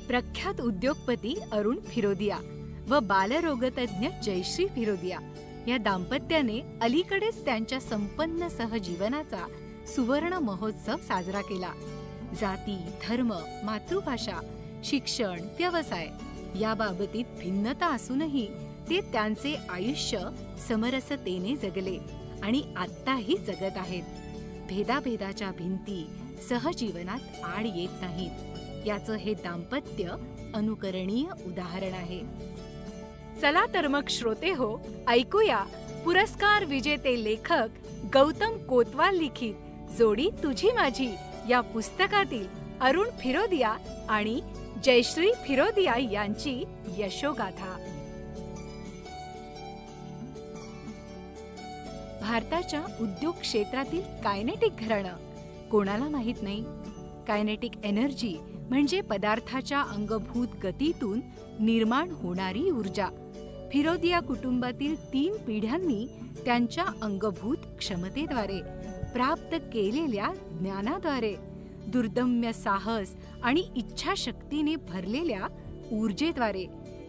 प्रख्यात उद्योगपती अरुण फिरोदिया व बालरोगतज्ञ जयश्री फिरोदिया या दाम्पत्याने अलीकडेच त्यांच्या संपन्न सहजीवनाचा सुवर्ण महोत्सव साजरा केला. जाती, धर्म, मातृभाषा, शिक्षण, व्यवसाय याबाबतीत भिन्नता असूनही ते त्यांचे आयुष्य समरसतेने जगले आणि आत्ताही जगत आहेत. भेदाभेदाच्या भिंती सहजीवनात आड येत नाहीत याचं हे दाम्पत्य अनुकरणीय उदाहरण आहे. चला तर मग श्रोते हो, ऐकूया पुरस्कार विजेते लेखक गौतम कोतवाल लिखित जोडी तुझी माझी या पुस्तकातील अरुण फिरोदिया आणि जयश्री फिरोदिया यांची यशोगाथा. भारताच्या उद्योग क्षेत्रातील कायनेटिक घराणं कोणाला माहीत नाही. कायनेटिक एनर्जी म्हणजे पदार्थाच्या अंगभूत गतीतून निर्माण होणारी ऊर्जा. फिरोदिया कुटुंबातील 3 पिढ्यांनी त्यांच्या अंगभूत क्षमतेद्वारे प्राप्त केलेल्या ज्ञानाद्वारे दुर्दम्य साहस आणि इच्छाशक्तीने भरलेल्या ऊर्जेद्वारे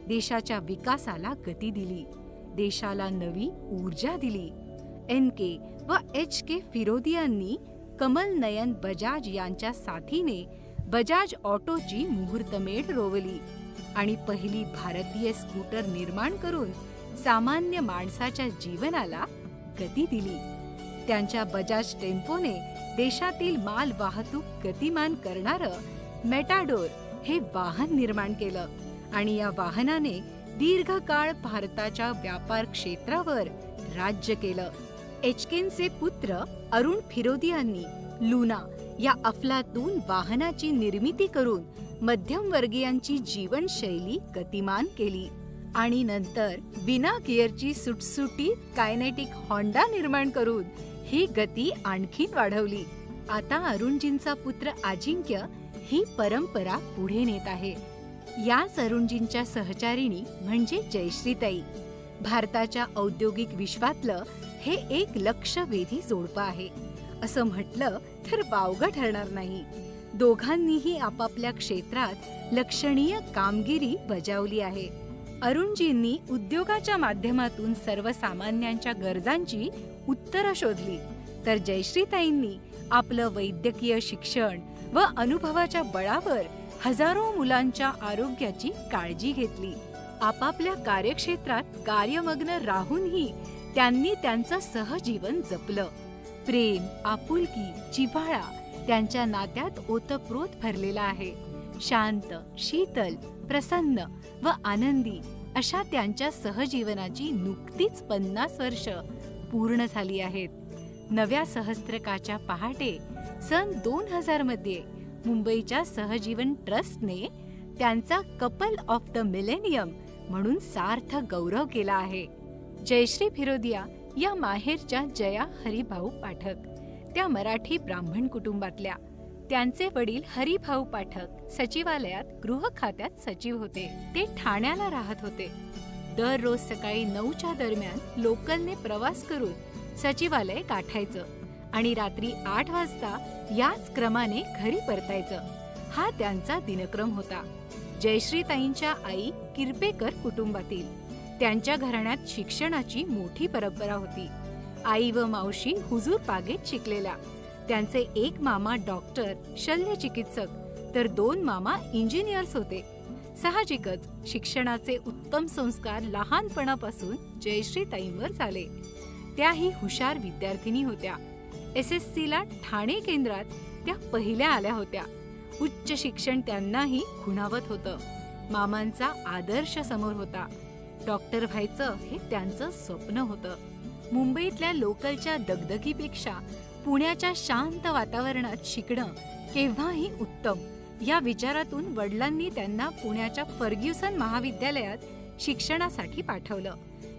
देशाच्या विकासाला गती दिली, देशाला नवी ऊर्जा दिली. NK व HK फिरोदियांनी कमल नयन बजाज यांच्या साथीने बजाज ऑटोची मुहूर्तमेढ रोवली आणि पहिली भारतीय स्कूटर निर्माण करून सामान्य माणसाच्या जीवनाला गती दिली. त्यांच्या बजाज टेम्पोने देशातील माल वाहतूक गतिमान करणारं मेटाडोर हे वाहन निर्माण केलं आणि या वाहनाने दीर्घकाळ भारताच्या व्यापार क्षेत्रावर राज्य केलं. एचकेनचे पुत्र अरुण फिरोदियांनी लुना या अफलातून वाहनाची निर्मिती करून मध्यमवर्गीयांची जीवनशैली गतिमान केली आणि नंतर विना गिअरची सुटसुटीत कायनेटिक होंडा निर्माण करून ही गती आणखीन वाढवली. आता अरुणजींचा पुत्र अजिंक्य ही परंपरा पुढे नेत आहे. याच अरुणजींच्या सहचारिणी म्हणजे जयश्रीताई. भारताच्या औद्योगिक विश्वातलं हे एक लक्षवेधी जोडपं आहे असं म्हटलं तर वावगं ठरणार नाही. दोघांनीही आपापल्या क्षेत्रात लक्षणीय कामगिरी बजावली आहे. अरुणजींनी उद्योगाच्या माध्यमातून सर्वसामान्यांच्या गरजांची उत्तरं शोधली, तर जयश्रीताईंनी आपलं वैद्यकीय शिक्षण व अनुभवाच्या बळावर हजारो मुलांच्या आरोग्याची काळजी घेतली. आपापल्या कार्यक्षेत्रात कार्यमग्न राहूनही त्यांनी त्यांचं सहजीवन जपलं. प्रेम, आपुलकी, जिव्हाळा त्यांच्या नात्यात ओतप्रोत भरलेला आहे. शांत, शीतल, प्रसन्न व आनंदी अशा त्यांच्या सहजीवनाची नुकतीच 50 वर्ष पूर्ण झाली आहेत. नव्या सहस्त्रकाच्या पहाटे सन 2000 मध्ये मुंबईच्या सहजीवन ट्रस्टने त्यांचा कपल ऑफ द मिलेनियम म्हणून सार्थ गौरव केला आहे. जयश्री फिरोदिया या माहेरच्या जया हरिभाऊ पाठक, त्या मराठी ब्राह्मण कुटुंबातल्या. त्यांचे वडील हरिभाऊ पाठक सचिवालयात गृह खात्यात सचिव होते. ते ठाण्याला राहत होते. दररोज सकाळी 9च्या दरम्यान लोकलने प्रवास करून सचिवालय गाठायचं आणि रात्री 8 वाजता याच क्रमाने घरी परतायचं. हा त्यांचा दिनक्रम होता. जयश्रीताईंच्या आई किरपेकर कुटुंबातील. त्यांच्या घराण्यात शिक्षणाची मोठी परंपरा होती. आई व मावशी हुजूर पागेत शिकलेल्या. त्यांचे एक मामा डॉक्टर, शल्यचिकित्सक तर 2 मामा इंजिनियर्स होते. साहजिकच शिक्षणाचे उत्तम संस्कार लहानपणापासून जयश्रीताईंवर झाले. त्याही हुशार विद्यार्थिनी होत्या. SSCला ठाणे केंद्रात त्या पहिल्या आल्या होत्या. उच्च शिक्षण त्यांनाही खुणावत होतं. मामांचा आदर्श समोर होता. डॉक्टर व्हायचं हे त्यांचं स्वप्न होतं. मुंबईतल्या लोकलच्या दगदगीपेक्षा पुण्याच्या शांत वातावरणात शिकणं केव्हाही उत्तम या विचारातून वडिलांनी त्यांना पुण्याच्या फर्ग्युसन महाविद्यालयात शिक्षणासाठी पाठवलं.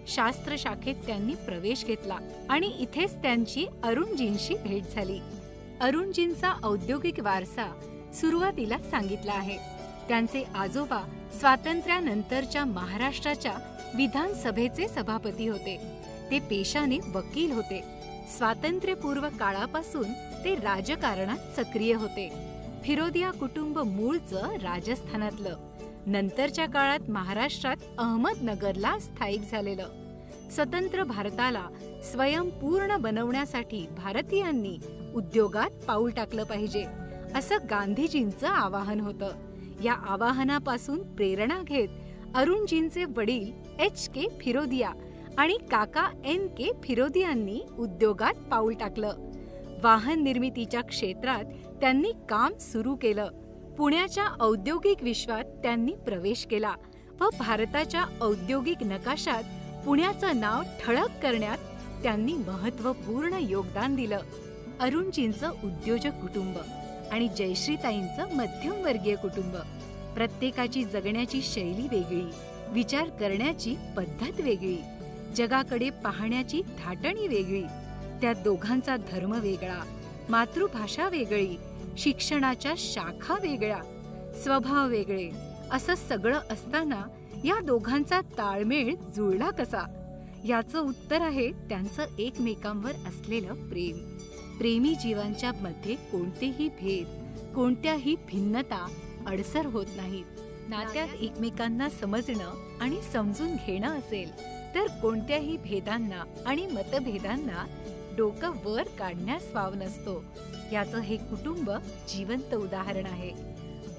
शास्त्र शाखेत त्यांनी प्रवेश घेतला आणि इथेच त्यांची अरुणजींशी भेट झाली. अरुणजींचा औद्योगिक वारसा सुरुवातीला सांगितला आहे. त्यांचे आजोबा स्वातंत्र्यानंतरच्या महाराष्ट्राच्या विधानसभेचे सभापती होते. ते पेशाने वकील होते. स्वातंत्र्यपूर्व काळापासून ते राजकारणात सक्रिय होते. फिरोदिया कुटुंब मूळचं राजस्थानातलं, नंतरच्या काळात महाराष्ट्रात अहमदनगरला स्थायिक झालेलं. स्वतंत्र भारताला स्वयंपूर्ण बनवण्यासाठी भारतीयांनी उद्योगात पाऊल टाकलं पाहिजे, असं गांधीजींचं आवाहन होतं. या आवाहनापासून प्रेरणा घेत अरुणजींचे वडील H.K. फिरोदिया आणि काका N.K. फिरोदियांनी उद्योगात पाऊल टाकलं. वाहन निर्मितीच्या क्षेत्रात त्यांनी काम सुरू केलं. पुण्याच्या औद्योगिक विश्वात त्यांनी प्रवेश केला व भारताच्या औद्योगिक नकाशात पुण्याचं नाव ठळक करण्यात त्यांनी महत्त्वपूर्ण योगदान दिलं. अरुणजींचं उद्योजक कुटुंब आणि जयश्रीताईंचं मध्यमवर्गीय कुटुंब, प्रत्येकाची जगण्याची शैली वेगळी, विचार करण्याची पद्धत वेगळी, जगाकडे पाहण्याची थाटणी वेगळी. त्या दोघांचा धर्म वेगळा, मातृभाषा वेगळी, शिक्षणाच्या शाखा वेगळ्या, स्वभाव वेगळे, असं सगळं असताना या दोघांचा ताळमेळ जुळला कसा? याचं उत्तर आहे त्यांचं एकमेकांवर असलेलं प्रेम. प्रेमी जीवांच्या मध्ये कोणतेही भेद, कोणत्याही भिन्नता अडसर होत नाहीत. नात्यात एकमेकांना समजणं आणि समजून घेणं असेल तर कोणत्याही भेदांना आणि मतभेदांना डोकं वर काढण्यास वाव नसतो. याचं हे कुटुंब जिवंत उदाहरण आहे.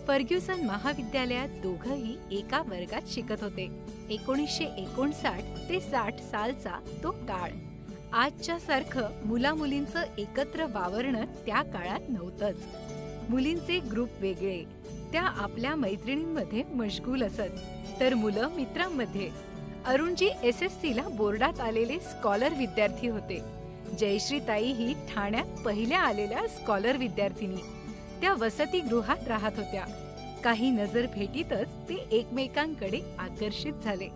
फर्ग्युसन महाविद्यालयात दोघंही एका वर्गात शिकत होते. 1959 ते 60 सालचा तो काळ. आजच्या सारखं मुलामुलींचं एकत्र वावरणं त्या काळात नव्हतंच. मुलींचे ग्रुप वेगळे, त्या आपल्या मैत्रिणींमध्ये मशगूल असत, तर मुलं मित्रांमध्ये. अरुणजी SSCला बोर्डात आलेले स्कॉलर विद्यार्थी होते. जयश्रीताई ही ठाण्यात पहिल्या आलेल्या स्कॉलर विद्यार्थिनी. त्या वसतिगृहात राहत होत्या. काही नजर भेटीतच ते एकमेकांकडे आकर्षित झाले.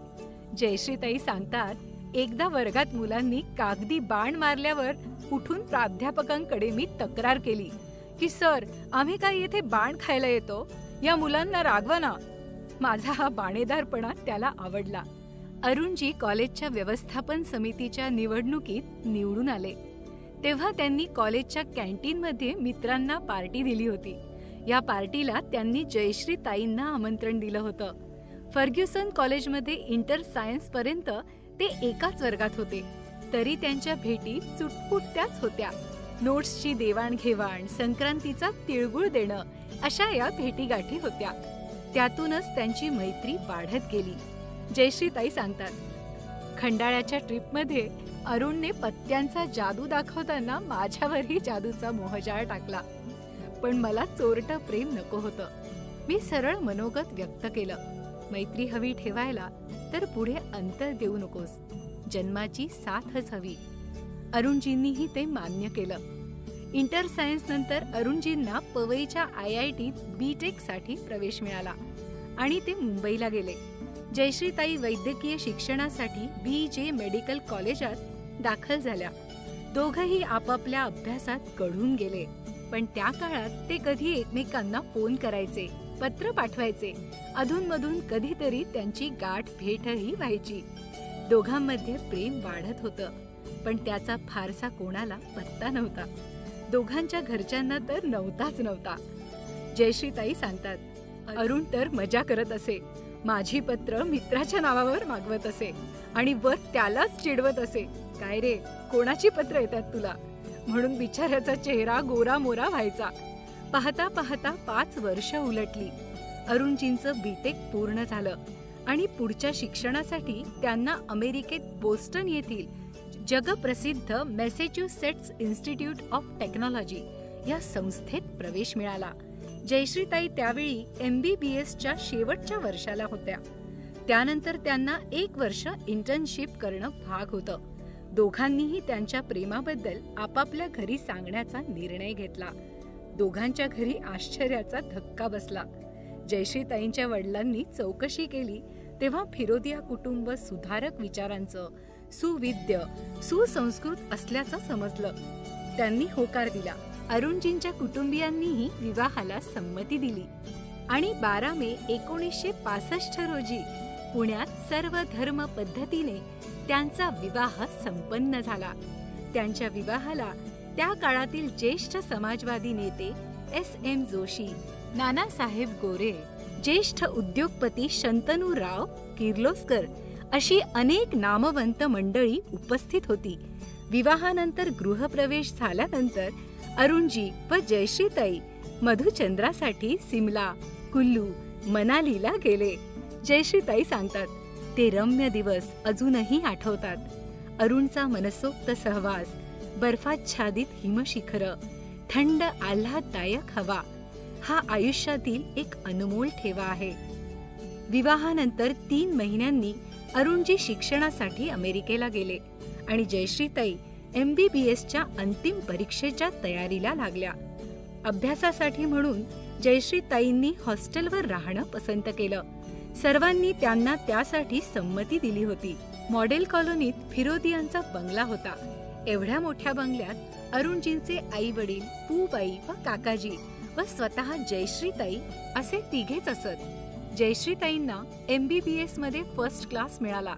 जयश्रीताई सांगतात, एकदा वर्गात मुलांनी कागदी बाण मारल्यावर उठून प्राध्यापकांकडे मी तक्रार केली की सर, आम्ही काय येथे बाण खायला येतो? या मुलांना रागवा ना. माझा हा बाणेदारपणा त्याला आवडला. अरुणजी कॉलेजच्या व्यवस्थापन समितीच्या निवडणुकीत निवडून आले. तेव्हा त्यांनी कॉलेजच्या कॅन्टीनमध्ये मित्रांना पार्टी दिली होती. या पार्टीला त्यांनी जयश्रीताईंना आमंत्रण दिलं होतं. फर्ग्युसन कॉलेजमध्ये इंटर सायन्स पर्यंत ते एकाच वर्गात होते, तरी त्यांच्या भेटी चुटपुटत्याच होत्या. नोट्सची देवाणघेवाण, संक्रांतीचा तिळगुळ देणं, अशा या भेटीगाठी होत्या. त्यातूनच त्यांची मैत्री वाढत गेली. जयश्रीताई सांगतात, खंडाळ्याच्या ट्रिपमध्ये अरुणने पत्त्यांचा जादू दाखवताना माझ्यावरही जादूचा मोहजाळ टाकला. पण मला चोरटं प्रेम नको होतं. मी सरळ मनोगत व्यक्त केलं, मैत्री हवी ठेवायला तर पुढे अंतर देऊ नकोस, जन्माची साथच हवी. अरुणजींनीही ते मान्य केलं. इंटर सायन्स नंतर अरुणजींना पवईच्या IITत BTech साठी प्रवेश मिळाला आणि ते मुंबईला गेले. जयश्रीताई वैद्यकीय शिक्षणासाठी BJ मेडिकल कॉलेजात दाखल झाल्या. दोघंही आपापल्या अभ्यासात गढून गेले. पण त्या काळात ते कधी एकमेकांना फोन करायचे, पत्र पाठवायचे. अधूनमधून कधीतरी त्यांची गाठ भेटही व्हायची. दोघांमध्ये प्रेम वाढत होतं, पण त्याचा फारसा कोणाला पत्ता नव्हता. दोघांच्या घरच्यांना तर नव्हता. जयश्रीताई सांगतात, अरुण तर मजा करत असे. माझी पत्र मित्राच्या नावावर मागवत असे आणि वर त्यालाच चिडवत असे, काय रे, कोणाची पत्र येतात तुला? म्हणून बिचाऱ्याचा चेहरा गोरा मोरा व्हायचा. पाहता पाहता 5 वर्ष उलटली. अरुणजींचं BTech पूर्ण झालं आणि पुढच्या शिक्षणासाठी त्यांना अमेरिकेत बोस्टन येथील जगप्रसिद्ध मॅसेच्युसेट्स इन्स्टिट्यूट ऑफ टेक्नॉलॉजी या संस्थेत प्रवेश मिळाला. जयश्रीताई त्यावेळी MBBSच्या शेवटच्या वर्षाला होत्या. त्यानंतर त्यांना 1 वर्ष इंटर्नशिप करणं भाग होतं. दोघांनीही त्यांच्या प्रेमाबद्दल आपापल्या घरी सांगण्याचा निर्णय घेतला. दोघांच्या घरी आश्चर्याचा धक्का बसला. जयश्रीताईंच्या वडिलांनी चौकशी केली तेव्हा फिरोदिया कुटुंब सुधारक विचारांचं, सुविद्य, सुसंस्कृत असल्याचं समजलं. त्यांनी होकार दिला. अरुणजींच्या कुटुंबियांनीही विवाहाला संमती दिली आणि 12 मे 1965 रोजी पुण्यात सर्व धर्म पद्धतीने त्यांचा विवाह संपन्न झाला. त्यांच्या विवाहाला त्या काळातील ज्येष्ठ समाजवादी नेते S.M. जोशी, नानासाहेब गोरे, ज्येष्ठ उद्योगपती शंतनूराव किर्लोस्कर अशी अनेक नामवंत मंडळी उपस्थित होती. विवाहानंतर गृहप्रवेश झाल्यानंतर अरुणजी व जयश्रीताई मधुचंद्रासाठी सिमला, कुल्लू, मनालीला गेले. जयश्रीताई सांगतात, ते रम्य दिवस अजूनही आठवतात. अरुणचा मनसोक्त सहवास, बर्फाच्छादित हिमशिखरं, थंड आल्हाददायक हवा हा आयुष्यातील एक अनमोल ठेवा आहे. विवाहानंतर 3 महिन्यांनी अरुणजी शिक्षणासाठी अमेरिकेला गेले आणि जयश्रीताई MBBSच्या अंतिम परीक्षेच्या तयारीला लागल्या. अभ्यासासाठी म्हणून जयश्रीताईंनी हॉस्टेलवर राहणं पसंत केलं. सर्वांनी त्यांना त्यासाठी संमती दिली होती. मॉडेल कॉलनीत फिरोदियांचा बंगला होता. एवढ्या मोठ्या बंगल्यात अरुणजींचे आई वडील, पूबाई व काकाजी व स्वतः जयश्रीताई असे तिघेच असत. जयश्रीताईंना MBBS मध्ये फर्स्ट क्लास मिळाला.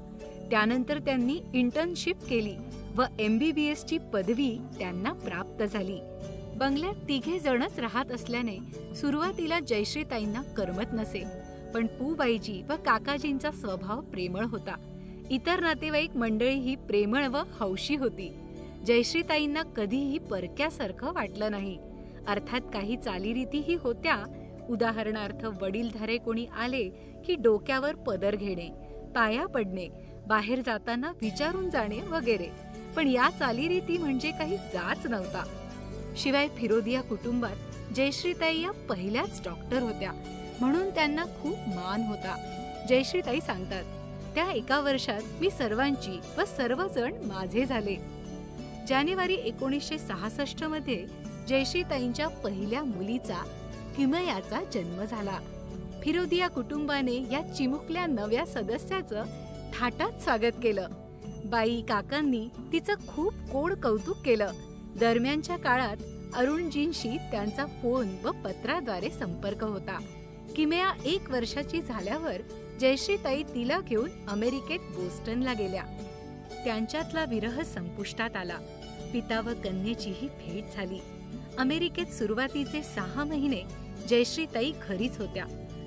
त्यानंतर त्यांनी इंटर्नशिप केली व MBBS ची पदवी त्यांना प्राप्त झाली. बंगल्यात तिघे जणच राहत असल्याने सुरुवातीला जयश्रीताईंना करमत नसे, पण पूबाईजी व काकाजींचा स्वभाव प्रेमळ होता. इतर नातेवाईक मंडळीही प्रेमळ व हौशी होती. जयश्रीताईंना कधीही परक्यासारखं वाटलं नाही. अर्थात काही चालीरीतीही होत्या. उदाहरणार्थ वडीलधारे कोणी आले की डोक्यावर पदर घेणे, पाया पडणे, बाहेर जाताना विचारून जाणे वगैरे. पण या चालीरीती म्हणजे काही जाच नव्हता. शिवाय फिरोदिया कुटुंबात जयश्रीताई या पहिल्याच डॉक्टर होत्या, म्हणून त्यांना खूप मान होता. जयश्रीताई सांगतात, त्या एका वर्षात मी सर्वांची व सर्वजण माझे झाले. जानेवारी 1966 मध्ये जयश्रीताईंच्या पहिल्या मुलीचा किमयाचा जन्म झाला. फिरोदिया कुटुंबाने या चिमुकल्या नव्या सदस्याचं थाटात स्वागत केलं. बाई काकांनी तिचं खूप गोड कौतुक केलं. दरम्यानच्या काळात अरुणजींशी त्यांचा फोन व पत्राद्वारे संपर्क होता. किमया 1 वर्षाची झाल्यावर जयश्रीताई तिला घेऊन अमेरिकेत बोस्टनला गेल्या. त्यांच्यातला विरह संपुष्टात आला. पिता व कन्येचीही भेट झाली. अमेरिकेत सुरुवातीचे 6 महिने जयश्रीताई घरीच होत्या.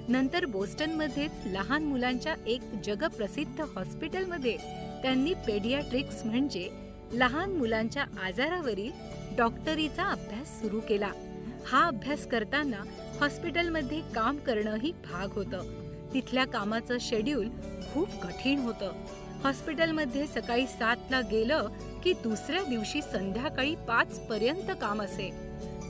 नंतर बोस्टनमध्येच लहान मुलांच्या एक जगप्रसिद्ध हॉस्पिटलमध्ये त्यांनी पेडियाट्रिक्स म्हणजे लहान मुलांच्या आजारावरील डॉक्टरीचा अभ्यास सुरू केला. हा अभ्यास करताना हॉस्पिटलमध्ये काम करणंही भाग होतं. तिथल्या कामाचं शेड्यूल खूप कठीण होतं. हॉस्पिटलमध्ये सकाळी 7ला गेलं की दुसऱ्या दिवशी संध्याकाळी 5 पर्यंत काम असे.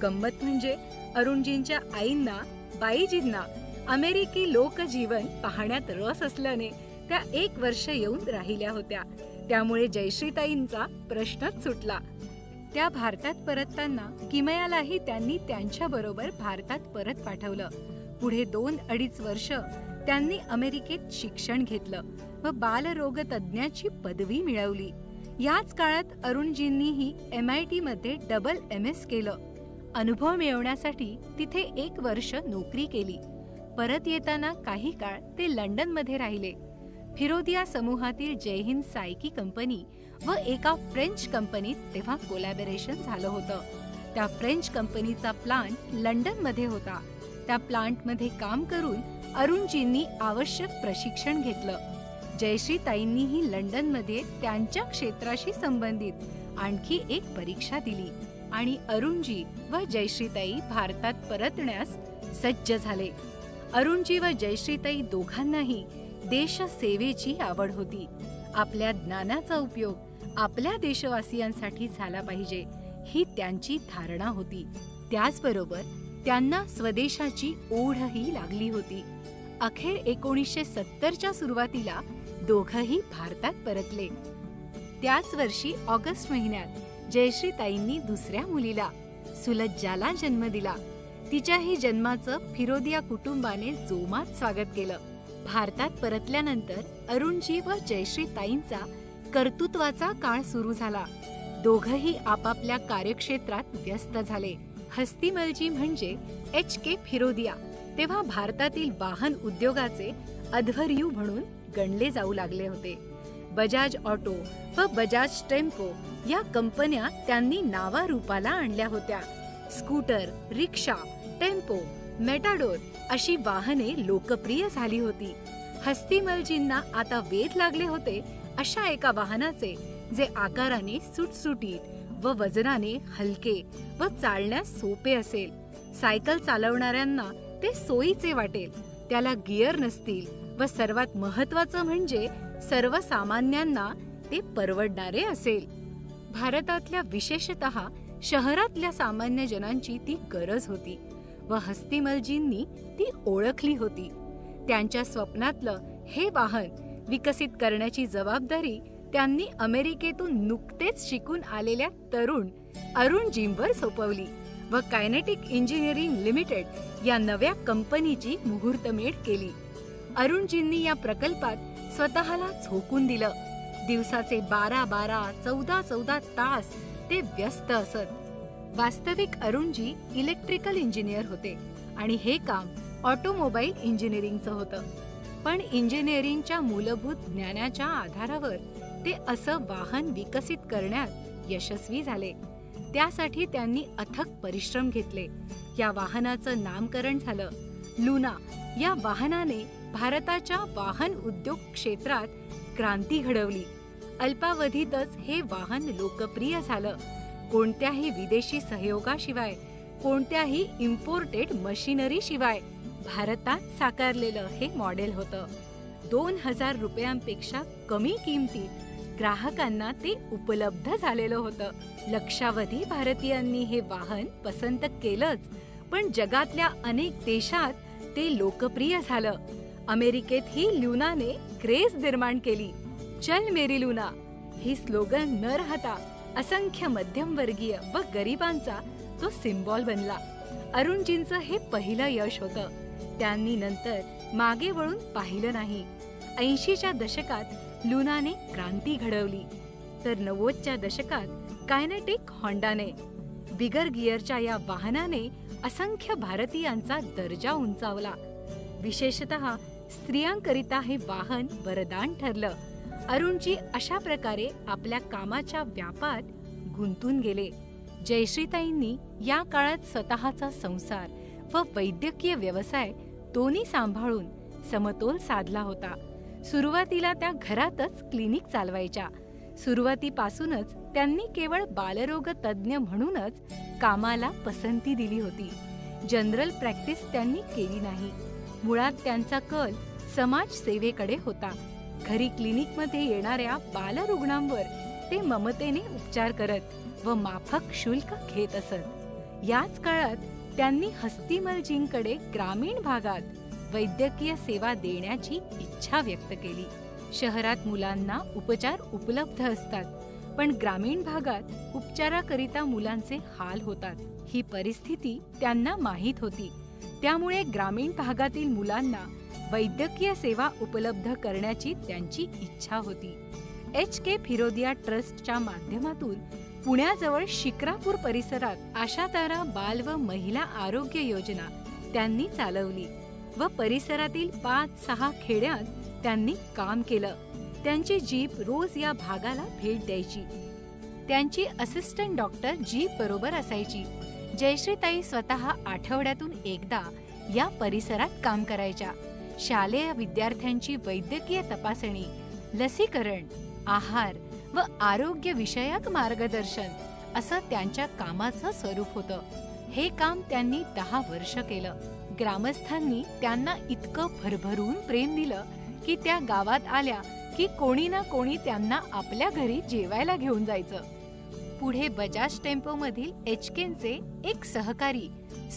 गंमत म्हणजे अरुणजींच्या आईंना, बाईजींना अमेरिकी लोकजीवन पाहण्यात रस असल्याने त्या 1 वर्ष येऊन राहिल्या होत्या. त्यामुळे जयश्रीताईंचा प्रश्नच सुटला. त्या भारतात परतताना किमयालाही त्यांनी त्यांच्याबरोबर भारतात परत पाठवलं. पुढे 2-2.5 वर्ष त्यांनी अमेरिकेत शिक्षण घेतलं व बालरोगतज्ञाची पदवी मिळवली. याच काळात अरुणजींनीही MIT मध्ये डबल MS केलं. अनुभव मिळवण्यासाठी तिथे 1 वर्ष नोकरी केली. परत येताना काही काळ ते लंडनमध्ये राहिले. फिरोदिया समूहातील जयहिंद सायकी कंपनी व एका फ्रेंच कंपनीत तेव्हा कोलॅबोरेशन झालं होतं. त्या फ्रेंच कंपनीचा प्लांट लंडनमध्ये होता. त्या प्लांटमध्ये काम करून अरुणजींनी आवश्यक प्रशिक्षण घेतलं. जयश्रीताईंनीही लंडनमध्ये त्यांच्या क्षेत्राशी संबंधित आणखी एक परीक्षा दिली आणि अरुणजी व जयश्रीताई भारतात परतण्यास सज्ज झाले. अरुणजी व जयश्रीताई दोघांनाही देशसेवेची आवड होती. आपल्या ज्ञानाचा उपयोग आपल्या देशवासियांसाठी झाला पाहिजे ही त्यांची धारणा होती. त्याचबरोबर त्यांना स्वदेशाची ओढही लागली होती. अखेर 1970च्या सुरुवातीला दोघंही भारतात परतले. त्याच वर्षी ऑगस्ट महिन्यात जयश्रीताईंनी दुसऱ्या मुलीला सुलज्जाला जन्म दिला. तिच्याही जन्माचं फिरोदिया कुटुंबाने जोमात स्वागत केलं. भारतात परतल्यानंतर अरुणजी व जयश्रीताईंचा कर्तृत्वाचा काळ सुरू झाला. दोघंही आपापल्या कार्यक्षेत्रात व्यस्त झाले. हस्तीमलजी म्हणजे HK फिरोदिया तेव्हा भारतातील वाहन उद्योगाचे अध्वर्यू म्हणून गणले जाऊ लागले होते. बजाज ऑटो व बजाज टेम्पो या कंपन्या त्यांनी नावारूपाला आणल्या होत्या. स्कूटर, रिक्षा, टेम्पो, मेटाडोर अशी वाहने लोकप्रिय झाली होती. हस्तीमलजींना आता वेध लागले होते अशा एका वाहनाचे जे आकाराने सुटसुटीत व वजनाने हलके व चालण्यास सोपे असेल. सायकल चालवणाऱ्यांना ते सोयीचे वाटेल, त्याला गिअर नसतील व सर्वात महत्त्वाचं म्हणजे सर्वसामान्यांना ते परवडणारे असेल. भारतातल्या विशेषतः शहरातल्या सामान्य जनांची ती गरज होती व हस्तीमलजींनी ती ओळखली होती. त्यांच्या स्वप्नातलं हे वाहन विकसित करण्याची जबाबदारी त्यांनी अमेरिकेतून नुकतेच शिकून आलेल्या तरुण अरुणजींवर सोपवली व कायनेटिक इंजिनिअरिंग लिमिटेड या नव्या कंपनीची मुहूर्तमेढ केली. अरुणजींनी या प्रकल्पात स्वतःला झोकून दिलं. दिवसाचे 12-12, 14-14 तास ते व्यस्त असत. वास्तविक अरुणजी इलेक्ट्रिकल इंजिनियर होते आणि हे काम ऑटोमोबाईल इंजिनिअरिंगचं होतं. पण इंजिनिअरिंगच्या मूलभूत ज्ञानाच्या आधारावर ते असं वाहन विकसित करण्यात यशस्वी झाले. त्यासाठी त्यांनी अथक परिश्रम घेतले. या वाहनाचं नामकरण झालं लुना. या वाहनाने भारताच्या वाहन उद्योग क्षेत्रात क्रांती घडवली. अल्पावधीतच हे वाहन लोकप्रिय झालं. कोणत्याही विदेशी सहयोगाशिवाय, कोणत्याही इम्पोर्टेड मशिनरीशिवाय भारतात साकारलेलं हे मॉडेल होतं. 2000 रुपयांपेक्षा कमी किमतीत ग्राहकांना ते उपलब्ध झालेलं होतं. लक्षावधी भारतीयांनी हे वाहन पसंत केलंच, पण जगातल्या अनेक देशात ते लोकप्रिय झालं. अमेरिकेतही लुनाने क्रेझ निर्माण केली. चल मेरी लुना ही स्लोगन न राहता असंख्य मध्यमवर्गीय व गरिबांचा तो सिम्बॉल बनला. अरुणजींचं हे पहिलं यश होतं. त्यांनी नंतर मागे वळून पाहिलं नाही. 80च्या दशकात लुनाने क्रांती घडवली तर 90च्या दशकात कायनेटिक होंडाने. बिगर गिअरच्या या वाहनाने असंख्य भारतीयांचा दर्जा उंचावला. विशेषतः स्त्रियांकरिता हे वाहन वरदान ठरलं. अरुणजी अशा प्रकारे आपल्या कामाच्या व्यापात गुंतून गेले. जयश्रीताईंनी या काळात स्वतःचा संसार व वैद्यकीय व्यवसाय दोन्ही सांभाळून समतोल साधला होता. सुरुवातीला त्या घरातच क्लिनिक चालवायच्या. सुरुवातीपासूनच त्यांनी केवळ बालरोग तज्ज्ञ म्हणूनच कामाला पसंती दिली होती. जनरल प्रॅक्टिस त्यांनी केली नाही. मुळात त्यांचा कल समाजसेवेकडे होता. घरी क्लिनिकमध्ये येणाऱ्या बालरुग्णांवर ते ममतेने उपचार करत व माफक शुल्क घेत असत. याच काळात त्यांनी हस्तीमलजींकडे ग्रामीण भागात वैद्यकीय सेवा देण्याची इच्छा व्यक्त केली. शहरात मुलांना उपचार उपलब्ध असतात, पण ग्रामीण भागात उपचाराकरिता मुलांचे हाल होतात. ही परिस्थिती त्यांना माहीत होती. त्यामुळे ग्रामीण भागातील मुलांना वैद्यकीय सेवा उपलब्ध करण्याची त्यांची इच्छा होती. HK फिरोदिया ट्रस्टच्या माध्यमातून पुण्याजवळ शिक्रापूर परिसरात आशातारा बाल व महिला आरोग्य योजना त्यांनी चालवली व परिसरातील 5-6 खेड्यात त्यांनी काम केलं. त्यांची जीप रोज या भागाला भेट द्यायची. त्यांची असिस्टंट डॉक्टर जीप बरोबर असायची. जयश्रीताई स्वतः आठवड्यातून एकदा या परिसरात काम करायच्या. शालेय विद्यार्थ्यांची वैद्यकीय तपासणी, लसीकरण, आहार व आरोग्य विषयक मार्गदर्शन असं त्यांच्या कामाचं स्वरूप होतं. हे काम त्यांनी 10 वर्ष केलं. ग्रामस्थांनी त्यांना इतकं भरभरून प्रेम दिलं की त्या गावात आल्या की कोणी ना कोणी त्यांना आपल्या घरी जेवायला घेऊन जायचं. पुढे बजाज टेम्पोमधील HKचे एक सहकारी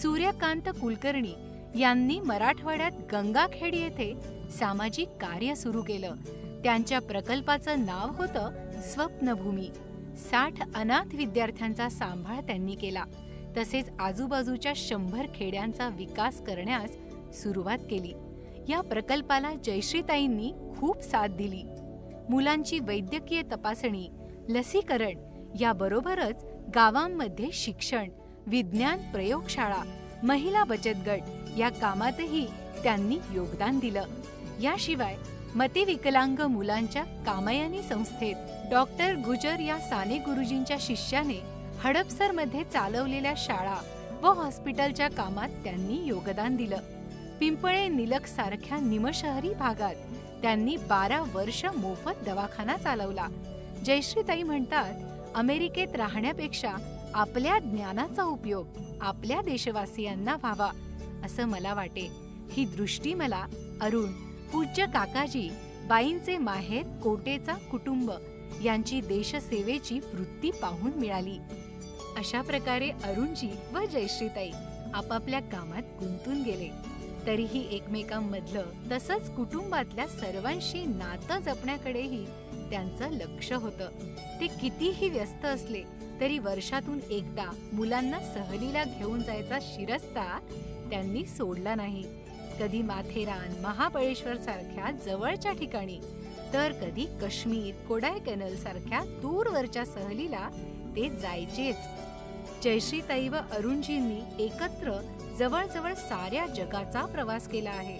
सूर्यकांत कुलकर्णी यांनी मराठवाड्यात गंगाखेड येथे सामाजिक कार्य सुरू केलं. त्यांच्या प्रकल्पाचं नाव होतं स्वप्नभूमी. 60 अनाथ विद्यार्थ्यांचा सांभाळ त्यांनी केला. तसेच आजूबाजूच्या 100 खेड्यांचा विकास करण्यास सुरुवात केली. या प्रकल्पाला जयश्रीताईंनी खूप साथ दिली. मुलांची वैद्यकीय तपासणी, लसीकरण याबरोबरच गावांमध्ये शिक्षण, विज्ञान प्रयोगशाळा, महिला बचत गट या कामातही त्यांनी योगदान दिलं. याशिवाय मतिविकलांग मुलांच्या कामयानी संस्थेत डॉक्टर गुजर या साने गुरुजींच्या शिष्याने हडपसरमध्ये चालवलेल्या शाळा व हॉस्पिटलच्या कामात त्यांनी योगदान दिलं. पिंपळे निलख सारख्या निमशहरी भागात त्यांनी 12 वर्ष मोफत दवाखाना चालवला. जयश्रीताई म्हणतात, अमेरिकेत राहण्यापेक्षा आपल्या ज्ञानाचा उपयोग आपल्या देशवासियांना व्हावा असं मला वाटे. ही दृष्टी मला अरुण, पूज्य काकाजी, बाईंचे माहेर कोटेचा कुटुंब यांची देशसेवेची वृत्ती पाहून मिळाली. अशा प्रकारे अरुणजी व जयश्रीताई आपापल्या कामात गुंतून गेले. तरीही एकमेकांमधलं तसंच कुटुंबातल्या सर्वांशी नातं जपण्याकडेही त्यांचं लक्ष होतं. ते कितीही व्यस्त असले तरी वर्षातून एकदा मुलांना सहलीला घेऊन जायचा शिरस्ता त्यांनी सोडला नाही. कधी माथेरान, महाबळेश्वर सारख्या जवळच्या ठिकाणी, तर कधी काश्मीर, कोडायकॅनल सारख्या दूरवरच्या सहलीला ते जायचेच. जयश्रीताई व अरुणजींनी एकत्र जवळजवळ साऱ्या जगाचा प्रवास केला आहे.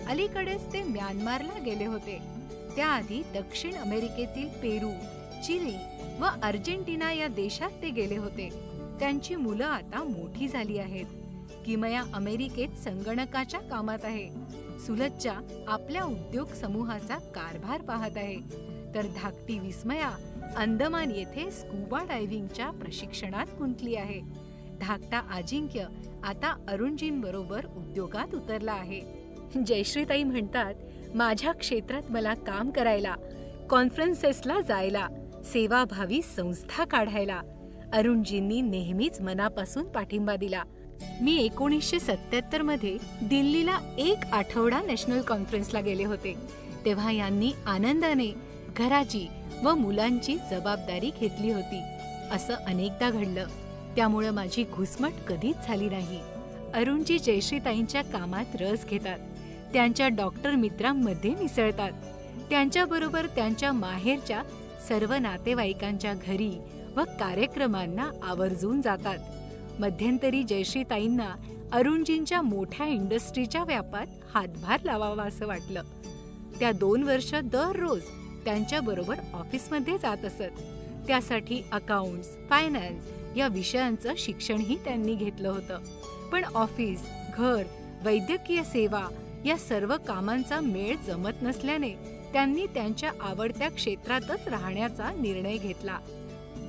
अलीकडेच ते म्यानमारला गेले होते. त्याआधी दक्षिण अमेरिकेतील पेरू, चिली व अर्जेंटिना या देशात ते गेले होते. त्यांची मुलं आता मोठी झाली आहेत. किमया अमेरिकेत संगणकाच्या कामात आहे. सुलज्जा आपल्या उद्योग समूहाचा कारभार पाहत आहे. तर धाकटी विस्मया अंदमान येथे स्कूबा डायव्हिंगच्या प्रशिक्षणात गुंतली आहे. धाकटा अजिंक्य आता अरुणजींबरोबर उद्योगात उतरला आहे. जयश्रीताई म्हणतात, माझ्या क्षेत्रात मला काम करायला, कॉन्फरन्सेसला जायला, सेवाभावी संस्था काढायला अरुणजींनी नेहमीच मनापासून पाठिंबा दिला. मी 1977 मध्ये दिल्लीला 1 आठवडा नॅशनल कॉन्फरन्सला गेले होते. तेव्हा यांनी आनंदाने घराची व मुलांची जबाबदारी घेतली होती. असं अनेकदा घडलं. त्यामुळे माझी घुसमट कधीच झाली नाही. अरुणजी जयश्रीताईंच्या कामात रस घेतात. त्यांच्या डॉक्टर मित्रांमध्ये मिसळतात. त्यांच्याबरोबर त्यांच्या माहेरच्या सर्व नातेवाईकांच्या घरी व कार्यक्रमांना आवर्जून जातात. मध्यंतरी जयश्रीताईंना अरुणजींच्या मोठ्या इंडस्ट्रीच्या व्यापात हातभार लावावा असं वाटलं. त्या 2 वर्ष दररोज त्यांच्याबरोबर ऑफिसमध्ये जात असत. त्यासाठी अकाउंट्स, फायनान्स या विषयांचं शिक्षणही त्यांनी घेतलं होतं. पण ऑफिस, घर, वैद्यकीय सेवा या सर्व कामांचा मेळ जमत नसल्याने त्यांनी त्यांच्या आवडत्या क्षेत्रातच राहण्याचा निर्णय घेतला.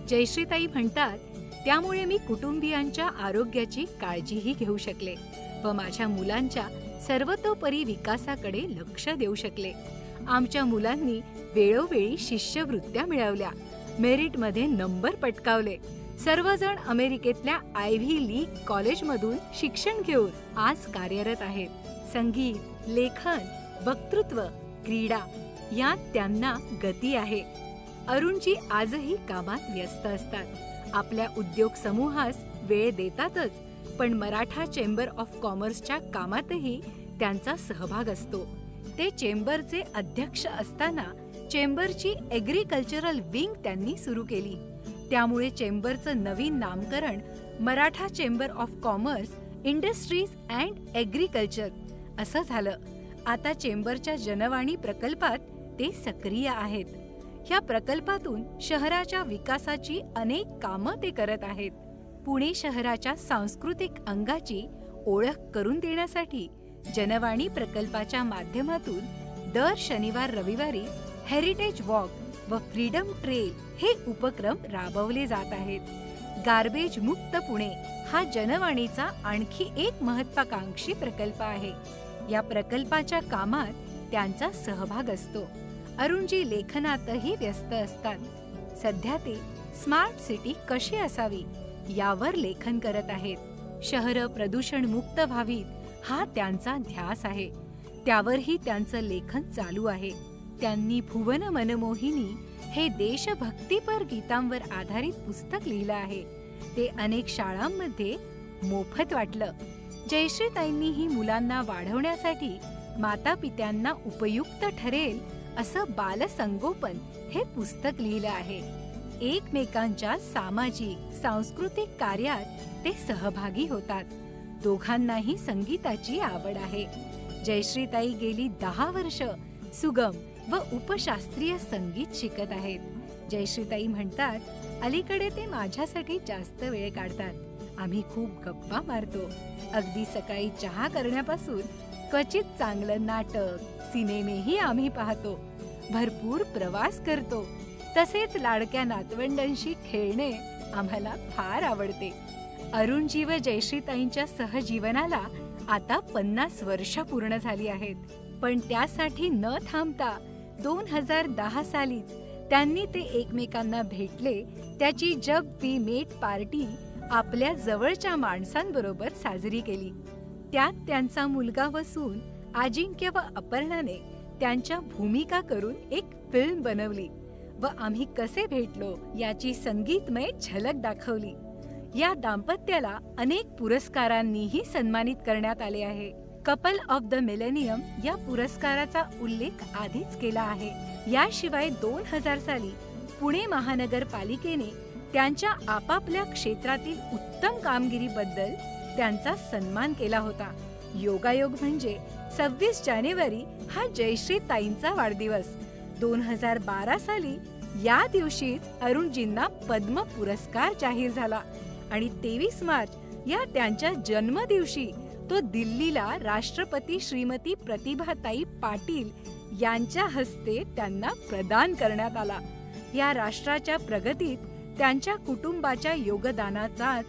जयश्रीताई म्हणतात, त्यामुळे मी कुटुंबियांच्या आरोग्याची काळजीही घेऊ शकले व माझ्या मुलांच्या सर्वतोपरी विकासाकडे लक्ष देऊ शकले. आमच्या मुलांनी वेळोवेळी शिष्यवृत्त्या मिळवल्या, मेरिटमध्ये नंबर पटकावले. सर्वजण अमेरिकेतल्या आयव्ही लीग कॉलेजमधून शिक्षण घेऊन आज कार्यरत आहेत. संगीत, लेखन, वक्तृत्व, क्रीडा यात त्यांना गती आहे. अरुणजी आजही कामात व्यस्त असतात. आपल्या उद्योग समूहास वेळ देतातच, पण मराठा चेंबर ऑफ कॉमर्सच्या कामातही त्यांचा सहभाग असतो. ते चेंबरचे अध्यक्ष असताना चेंबरची ॲग्रिकल्चरल विंग त्यांनी सुरू केली. त्यामुळे चेंबरचं नवीन नामकरण Maratha chamber of commerce, industries and agriculture असं झालं. आता चेंबरच्या जनवाणी प्रकल्पात ते सक्रिय आहेत. ह्या प्रकल्पातून शहराच्या विकासाची अनेक कामं ते करत आहेत. पुणे शहराच्या सांस्कृतिक अंगाची ओळख करून देण्यासाठी जनवाणी प्रकल्पाच्या माध्यमातून दर शनिवार रविवारी हेरिटेज वॉक व फ्रीडम ट्रेल हे उपक्रम राबवले जात आहेत. गार्बेज मुक्त पुणे हा जनवाणीचा आणखी एक महत्वाकांक्षी प्रकल्प आहे. या प्रकल्पाच्या कामात त्यांचा सहभाग असतो. अरुणजी लेखनातही व्यस्त असतात. सध्या ते स्मार्ट सिटी कशी असावी यावर लेखन करत आहेत. शहरं प्रदूषण मुक्त व्हावीत हा त्यांचा ध्यास आहे. त्यावरही त्यांचं लेखन चालू आहे. त्यांनी भुवन मनमोहिनी हे देशभक्तीपर गीतांवर आधारित पुस्तक लिहिलं आहे. ते अनेक शाळांमध्ये मोफत वाटलं. जयश्रीताईंनीही मुलांना वाढवण्यासाठी मातापित्यांना उपयुक्त ठरेल असं बालसंगोपन हे पुस्तक लिहिलं आहे. एकमेकांच्या सामाजिक सांस्कृतिक कार्यात ते सहभागी होतात. दोघांनाही संगीताची आवड आहे. जयश्रीताई गेली 10 वर्ष सुगम व उपशास्त्रीय संगीत शिकत आहेत. जयश्रीताई म्हणतात, अलीकडे ते माझ्यासाठी जास्त वेळ काढतात आम्ही खूप गप्पा मारतो. अगदी सकाळी चहा करण्यापासून क्वचित चांगलं नाटक, सिनेमेही आम्ही पाहतो. भरपूर प्रवास करतो. तसेच लाडक्या नातवंडांशी खेळणे आम्हाला फार आवडते. अरुणजी व जयश्रीताईंच्या सहजीवनाला आता 50 वर्ष पूर्ण झाली आहेत. पण त्यासाठी न थांबता 2010 सालीच त्यांनी ते एकमेकांना भेटले त्याची जब वी मेट पार्टी आपल्या जवळच्या माणसांबरोबर साजरी केली. त्यात त्यांचा मुलगा व सून अजिंक्य व अपर्णाने त्यांच्या भूमिका करून एक फिल्म बनवली व आम्ही कसे भेटलो याची संगीतमय झलक दाखवली. या दाम्पत्याला अनेक पुरस्कारांनीही सन्मानित करण्यात आले आहे. कपल ऑफ द मिलेनियम या पुरस्काराचा उल्लेख आधीच केला आहे. याशिवाय 2000 साली पुणे महानगरपालिकेने त्यांच्या आपापल्या क्षेत्रातील उत्तम कामगिरीबद्दल त्यांचा सन्मान केला होता. योगायोग म्हणजे 26 जानेवारी हा जयश्रीताईंचा वाढदिवस. 2012 साली या दिवशीच अरुणजींना पद्म पुरस्कार जाहीर झाला आणि 23 मार्च या त्यांच्या जन्मदिवशी तो दिल्लीला राष्ट्रपती श्रीमती प्रतिभाताई पाटील यांच्या हस्ते त्यांना प्रदान करण्यात आला. या राष्ट्राच्या प्रगतीत त्यांच्या कुटुंबाच्या योगदानाचाच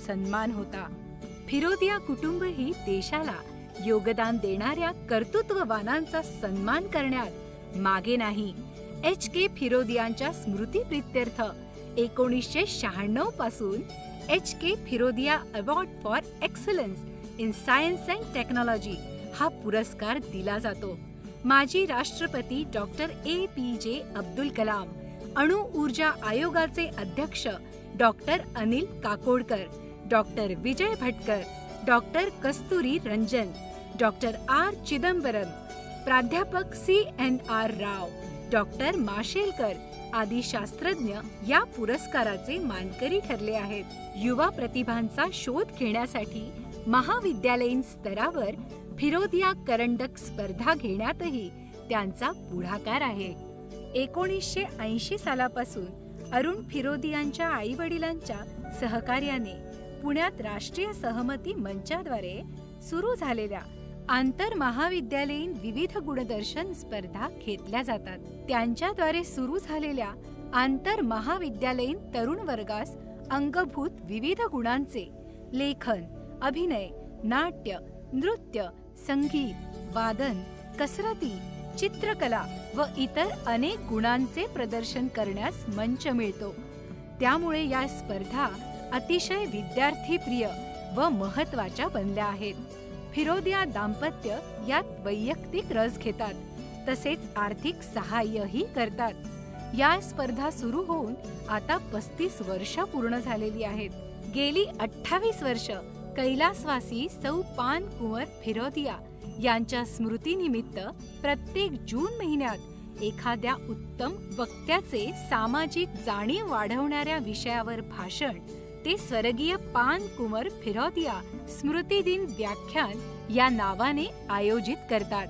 सन्मान होता. फिरोदिया कुटुंब ही देशाला योगदान देणाऱ्या कर्तृत्ववानांचा सन्मान करण्यात मागे नाही. HK फिरोदियांच्या स्मृतिप्रित्यर्थ 1996 पासून HK Firodia award for excellence in science and technology हा पुरस्कार दिला जातो. माजी राष्ट्रपती डॉक्टर APJ अब्दुल कलाम, अणु ऊर्जा आयोगाचे अध्यक्ष doctor Anil Kakodkar, doctor Vijay Bhatkar, doctor कस्तुरी रंजन, डॉक्टर R चिदंबरम, प्राध्यापक CNR राव, डॉक्टर माशेलकर आदी शास्त्रज्ञ या पुरस्काराचे मानकरी ठरले आहेत. युवा प्रतिभांचा शोध घेण्यासाठी महाविद्यालयीन स्तरावर फिरोदिया करंडक स्पर्धा घेण्यातही त्यांचा पुढाकार आहे. 1980 सालापासून अरुण फिरोदियांच्या आईवडिलांच्या सहकार्याने पुण्यात राष्ट्रीय सहमती मंचाद्वारे सुरू झालेल्या आंतर महाविद्यालयीन विविध गुणदर्शन स्पर्धा घेतल्या जातात. त्यांच्याद्वारे सुरू झालेल्या आंतर महाविद्यालयीन तरुण वर्गास अंगभूत विविध गुणांचे लेखन, अभिनय, नाट्य, नृत्य, संगीत, वादन, कसरती, चित्रकला व इतर अनेक गुणांचे प्रदर्शन करण्यास मंच मिळतो. त्यामुळे या स्पर्धा अतिशय विद्यार्थीप्रिय व महत्त्वाच्या बनल्या आहेत. फिरोदिया दाम्पत्य यात वैयक्तिक रस घेतात तसेच आर्थिक सहाय्यही करतात. या स्पर्धा सुरू होऊन आता 35 वर्ष पूर्ण झालेली आहेत. गेली 28 वर्ष कैलासवासी सौ पान कुंवर फिरोदिया यांच्या स्मृतीनिमित्त प्रत्येक जून महिन्यात एखाद्या उत्तम वक्त्याचे सामाजिक जाणीव वाढवणाऱ्या विषयावर भाषण ते स्वर्गीय पान कुंवर फिरोदिया स्मृती दिन व्याख्यान या नावाने आयोजित करतात.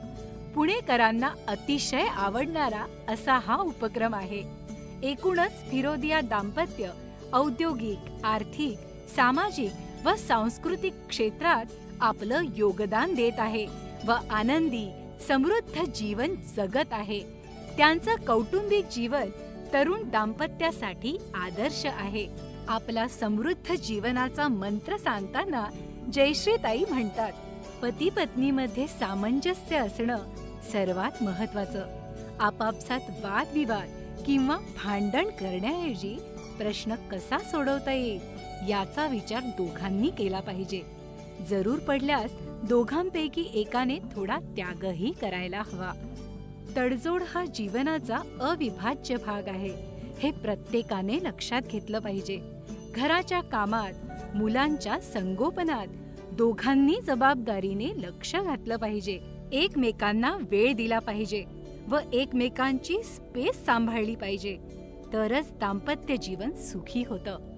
पुणेकरांना अतिशय आवडणारा असा हा उपक्रम आहे. एकूणच फिरोदिया दाम्पत्य औद्योगिक, आर्थिक, सामाजिक व सांस्कृतिक क्षेत्रात आपलं योगदान देत आहे व आनंदी, समृद्ध जीवन जगत आहे. त्यांचं कौटुंबिक जीवन तरुण दाम्पत्यासाठी आदर्श आहे. आपला समृद्ध जीवनाचा मंत्र सांगताना जयश्रीताई म्हणतात, पती पत्नीमध्ये सामंजस्य असणं सर्वात महत्वाचं. आपापसात वादविवाद किंवा भांडण करण्याऐवजी प्रश्न कसा सोडवता येईल याचा विचार दोघांनी केला पाहिजे. जरूर पडल्यास दोघांपैकी एकाने थोडा त्यागही करायला हवा. तडजोड हा जीवनाचा अविभाज्य भाग आहे हे प्रत्येकाने लक्षात घेतलं पाहिजे. घराच्या कामात, मुलांच्या संगोपनात दोघांनी जबाबदारीने लक्ष घातलं पाहिजे. एकमेकांना वेळ दिला पाहिजे व एकमेकांची स्पेस सांभाळली पाहिजे. तरच दाम्पत्य जीवन सुखी होतं.